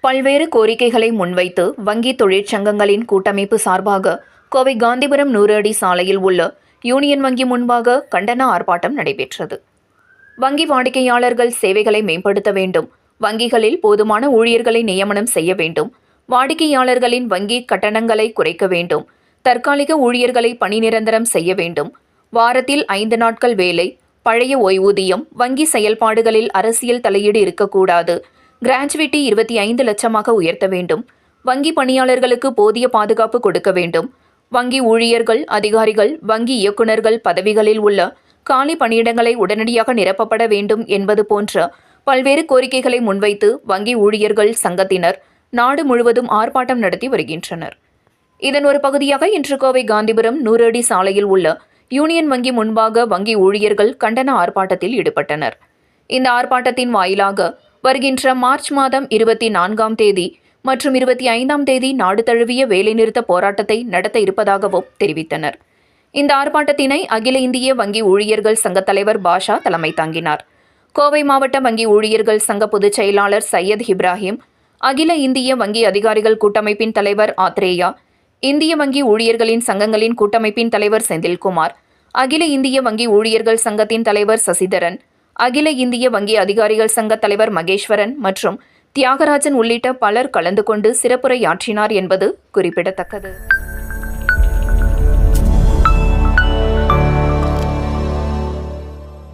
பல்வேறு கோரிக்கைகளை முன்வைத்து வங்கி தொழிற்சங்கங்களின் கூட்டமைப்பு சார்பாக கோவை காந்திபுரம் 100 அடி சாலையில் உள்ள யூனியன் வங்கி முன்பாக கண்டன ஆர்ப்பாட்டம் நடைபெற்றது. வங்கி வாடிக்கையாளர்கள் சேவைகளை மேம்படுத்த வேண்டும், வங்கிகளில் போதுமான ஊழியர்களை நியமனம் செய்ய வேண்டும், வாடிக்கையாளர்களின் வங்கி கட்டணங்களை குறைக்க வேண்டும், தற்காலிக ஊழியர்களை பணி நிரந்தரம் செய்ய வேண்டும், வாரத்தில் 5 நாட்கள் வேலை, பழைய ஓய்வூதியம், வங்கி செயல்பாடுகளில் அரசியல் தலையீடு இருக்கக்கூடாது, கிராஜுவிட்டி 25 லட்சமாக உயர்த்த வேண்டும், வங்கி பணியாளர்களுக்கு போதிய பாதுகாப்பு கொடுக்க வேண்டும், வங்கி ஊழியர்கள், அதிகாரிகள், வங்கி இயக்குநர்கள் பதவிகளில் உள்ள காலி பணியிடங்களை உடனடியாக நிரப்பப்பட வேண்டும் என்பது போன்ற பல்வேறு கோரிக்கைகளை முன்வைத்து வங்கி ஊழியர்கள் சங்கத்தினர் நாடு முழுவதும் ஆர்ப்பாட்டம் நடத்தி வருகின்றனர். இதன் ஒரு பகுதியாக இன்று கோவை காந்திபுரம் 100 அடி சாலையில் உள்ள யூனியன் வங்கி முன்பாக வங்கி ஊழியர்கள் கண்டன ஆர்ப்பாட்டத்தில் ஈடுபட்டனர். இந்த ஆர்ப்பாட்டத்தின் வாயிலாக வருகின்ற மார்ச் மாதம் 24ஆம் தேதி மற்றும் 25ஆம் தேதி நாடு தழுவிய வேலைநிறுத்த போராட்டத்தை நடத்த இருப்பதாகவும் தெரிவித்தனர். இந்த ஆர்ப்பாட்டத்தினை அகில இந்திய வங்கி ஊழியர்கள் சங்க தலைவர் பாஷா தலைமை தாங்கினார். கோவை மாவட்ட வங்கி ஊழியர்கள் சங்க பொதுச் செயலாளர் சையத் இப்ராஹிம், அகில இந்திய வங்கி அதிகாரிகள் கூட்டமைப்பின் தலைவர் ஆத்ரேயா, இந்திய வங்கி ஊழியர்களின் சங்கங்களின் கூட்டமைப்பின் தலைவர் செந்தில்குமார், அகில இந்திய வங்கி ஊழியர்கள் சங்கத்தின் தலைவர் சசிதரன், அகில இந்திய வங்கி அதிகாரிகள் சங்க தலைவர் மகேஸ்வரன் மற்றும் தியாகராஜன் உள்ளிட்ட பலர் கலந்து கொண்டு சிறப்புரையாற்றினார் என்பது குறிப்பிடத்தக்கது.